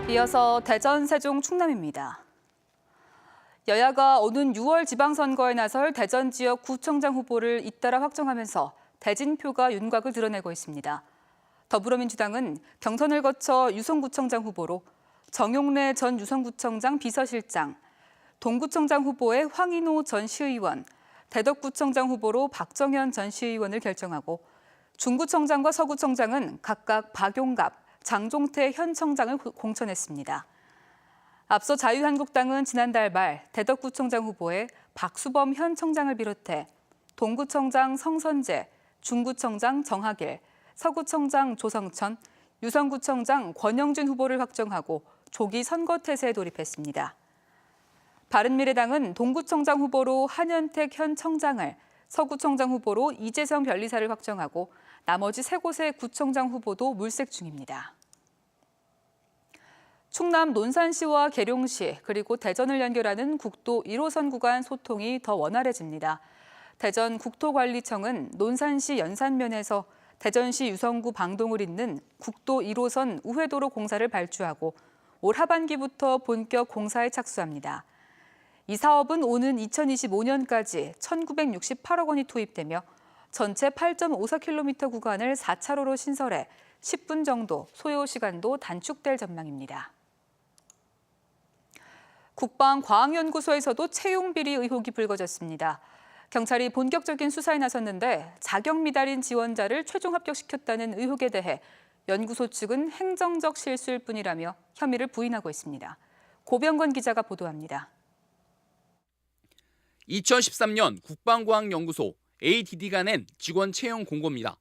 이어서 대전, 세종, 충남입니다. 여야가 오는 6월 지방선거에 나설 대전 지역 구청장 후보를 잇따라 확정하면서 대진표가 윤곽을 드러내고 있습니다. 더불어민주당은 경선을 거쳐 유성구청장 후보로 정용래 전 유성구청장 비서실장, 동구청장 후보에 황인호 전 시의원, 대덕구청장 후보로 박정현 전 시의원을 결정하고 중구청장과 서구청장은 각각 박용갑, 장종태 현 청장을 공천했습니다. 앞서 자유한국당은 지난달 말 대덕구청장 후보에 박수범 현 청장을 비롯해 동구청장 성선재, 중구청장 정학일, 서구청장 조성천, 유성구청장 권영준 후보를 확정하고 조기 선거태세에 돌입했습니다. 바른미래당은 동구청장 후보로 한현택 현 청장을, 서구청장 후보로 이재성 변리사를 확정하고 나머지 3곳의 구청장 후보도 물색 중입니다. 충남 논산시와 계룡시 그리고 대전을 연결하는 국도 1호선 구간 소통이 더 원활해집니다. 대전 국토관리청은 논산시 연산면에서 대전시 유성구 방동을 잇는 국도 1호선 우회도로 공사를 발주하고 올 하반기부터 본격 공사에 착수합니다. 이 사업은 오는 2025년까지 1,968억 원이 투입되며 전체 8.54km 구간을 4차로로 신설해 10분 정도 소요 시간도 단축될 전망입니다. 국방과학연구소에서도 채용 비리 의혹이 불거졌습니다. 경찰이 본격적인 수사에 나섰는데 자격 미달인 지원자를 최종 합격시켰다는 의혹에 대해 연구소 측은 행정적 실수일 뿐이라며 혐의를 부인하고 있습니다. 고병건 기자가 보도합니다. 2013년 국방과학연구소 ADD가 낸 직원 채용 공고입니다.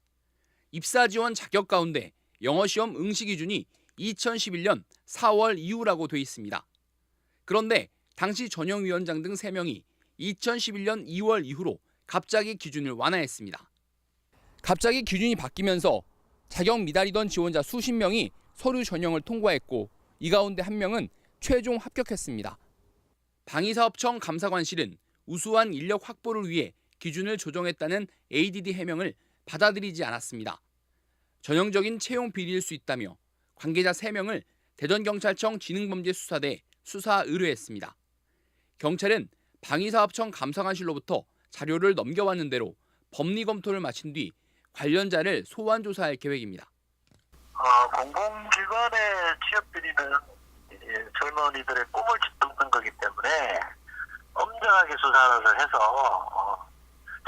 입사 지원 자격 가운데 영어시험 응시 기준이 2011년 4월 이후라고 돼 있습니다. 그런데 당시 전형위원장 등 3명이 2011년 2월 이후로 갑자기 기준을 완화했습니다. 갑자기 기준이 바뀌면서 자격 미달이던 지원자 수십 명이 서류 전형을 통과했고 이 가운데 1명은 최종 합격했습니다. 방위사업청 감사관실은 우수한 인력 확보를 위해 기준을 조정했다는 ADD 해명을 받아들이지 않았습니다. 전형적인 채용 비리일 수 있다며 관계자 3명을 대전경찰청 지능범죄수사대에 수사 의뢰했습니다. 경찰은 방위사업청 감사관실로부터 자료를 넘겨왔는 대로 법리 검토를 마친 뒤 관련자를 소환 조사할 계획입니다. 공공기관의 취업 비리는 젊은이들의 꿈을 짓밟는 거기 때문에 엄정하게 수사를 해서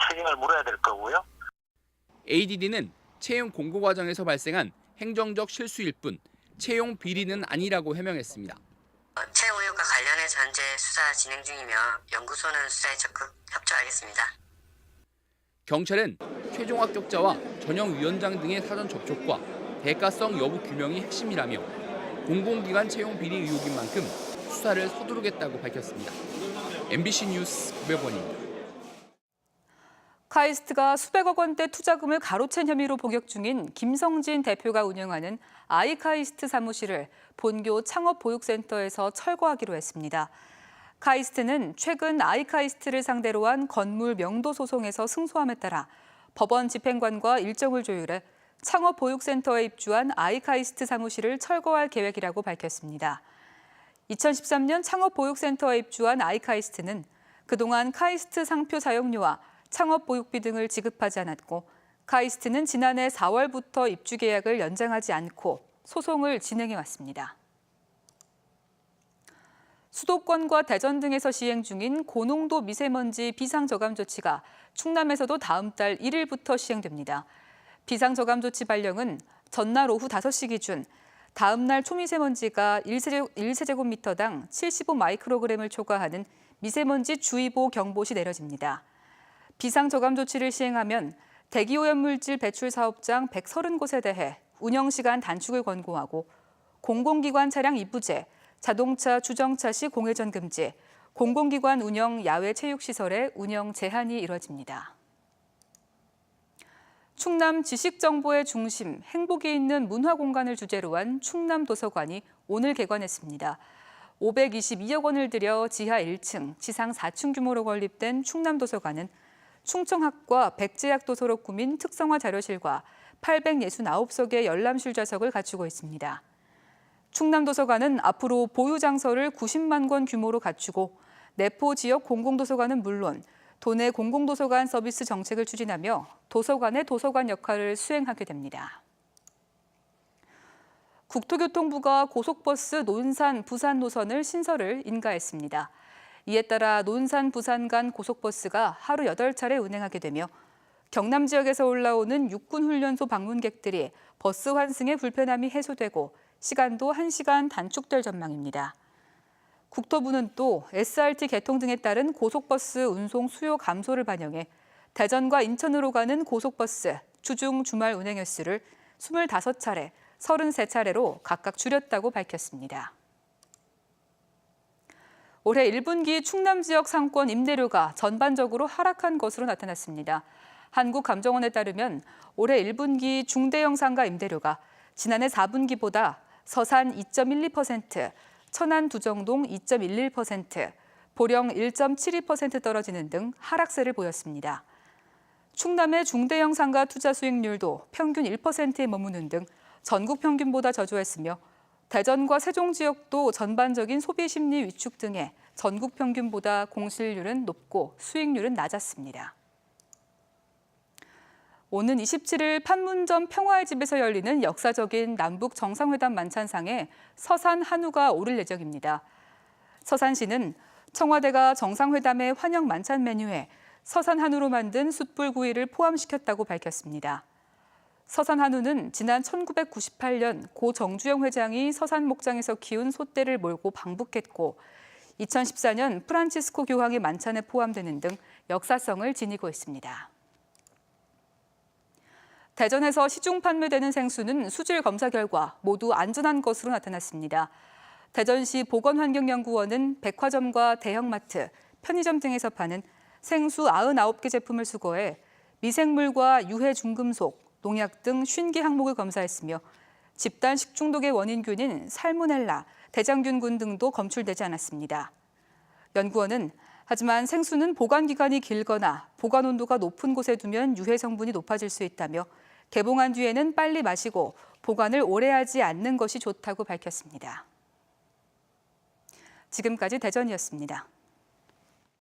책임을 물어야 될 거고요. ADD는 채용 공고 과정에서 발생한 행정적 실수일 뿐 채용 비리는 아니라고 해명했습니다. 채용 의혹과 관련해서 현재 수사 진행 중이며 연구소는 수사에 적극 협조하겠습니다. 경찰은 최종 합격자와 전형위원장 등의 사전 접촉과 대가성 여부 규명이 핵심이라며 공공기관 채용 비리 의혹인 만큼 수사를 서두르겠다고 밝혔습니다. MBC 뉴스 고병건입니다. 카이스트가 수백억 원대 투자금을 가로챈 혐의로 복역 중인 김성진 대표가 운영하는 아이카이스트 사무실을 본교 창업보육센터에서 철거하기로 했습니다. 카이스트는 최근 아이카이스트를 상대로 한 건물 명도 소송에서 승소함에 따라 법원 집행관과 일정을 조율해 창업보육센터에 입주한 아이카이스트 사무실을 철거할 계획이라고 밝혔습니다. 2013년 창업보육센터에 입주한 아이카이스트는 그동안 카이스트 상표 사용료와 창업보육비 등을 지급하지 않았고 카이스트는 지난해 4월부터 입주 계약을 연장하지 않고 소송을 진행해왔습니다. 수도권과 대전 등에서 시행 중인 고농도 미세먼지 비상저감 조치가 충남에서도 다음 달 1일부터 시행됩니다. 비상저감 조치 발령은 전날 오후 5시 기준 다음 날 초미세먼지가 1세제곱미터당 75 마이크로그램을 초과하는 미세먼지 주의보 경보 시 내려집니다. 비상저감 조치를 시행하면 대기오염물질 배출 사업장 130곳에 대해 운영시간 단축을 권고하고 공공기관 차량 입부제, 자동차 주정차 시 공회전 금지, 공공기관 운영 야외 체육시설의 운영 제한이 이뤄집니다. 충남 지식정보의 중심, 행복이 있는 문화공간을 주제로 한 충남도서관이 오늘 개관했습니다. 522억 원을 들여 지하 1층, 지상 4층 규모로 건립된 충남도서관은 충청학과 백제약 도서로 꾸민 특성화 자료실과 869석의 열람실 좌석을 갖추고 있습니다. 충남도서관은 앞으로 보유 장서를 90만 권 규모로 갖추고 내포 지역 공공도서관은 물론 도내 공공도서관 서비스 정책을 추진하며 도서관의 도서관 역할을 수행하게 됩니다. 국토교통부가 고속버스 논산 부산 노선을 신설을 인가했습니다. 이에 따라 논산 부산 간 고속버스가 하루 8차례 운행하게 되며 경남 지역에서 올라오는 육군훈련소 방문객들이 버스 환승의 불편함이 해소되고 시간도 1시간 단축될 전망입니다. 국토부는 또 SRT 개통 등에 따른 고속버스 운송 수요 감소를 반영해 대전과 인천으로 가는 고속버스 주중 주말 운행 횟수를 25차례, 33차례로 각각 줄였다고 밝혔습니다. 올해 1분기 충남 지역 상권 임대료가 전반적으로 하락한 것으로 나타났습니다. 한국감정원에 따르면 올해 1분기 중대형 상가 임대료가 지난해 4분기보다 서산 2.12%, 천안 두정동 2.11%, 보령 1.72% 떨어지는 등 하락세를 보였습니다. 충남의 중대형 상가 투자 수익률도 평균 1%에 머무는 등 전국 평균보다 저조했으며 대전과 세종 지역도 전반적인 소비 심리 위축 등에 전국 평균보다 공실률은 높고 수익률은 낮았습니다. 오는 27일 판문점 평화의 집에서 열리는 역사적인 남북 정상회담 만찬상에 서산 한우가 오를 예정입니다. 서산시는 청와대가 정상회담의 환영 만찬 메뉴에 서산 한우로 만든 숯불구이를 포함시켰다고 밝혔습니다. 서산 한우는 지난 1998년 고 정주영 회장이 서산 목장에서 키운 소떼를 몰고 방북했고 2014년 프란치스코 교황의 만찬에 포함되는 등 역사성을 지니고 있습니다. 대전에서 시중 판매되는 생수는 수질 검사 결과 모두 안전한 것으로 나타났습니다. 대전시 보건환경연구원은 백화점과 대형마트, 편의점 등에서 파는 생수 99개 제품을 수거해 미생물과 유해 중금속, 농약 등 50개 항목을 검사했으며 집단 식중독의 원인균인 살모넬라, 대장균군 등도 검출되지 않았습니다. 연구원은 하지만 생수는 보관 기간이 길거나 보관 온도가 높은 곳에 두면 유해 성분이 높아질 수 있다며 개봉한 뒤에는 빨리 마시고 보관을 오래 하지 않는 것이 좋다고 밝혔습니다. 지금까지 대전이었습니다.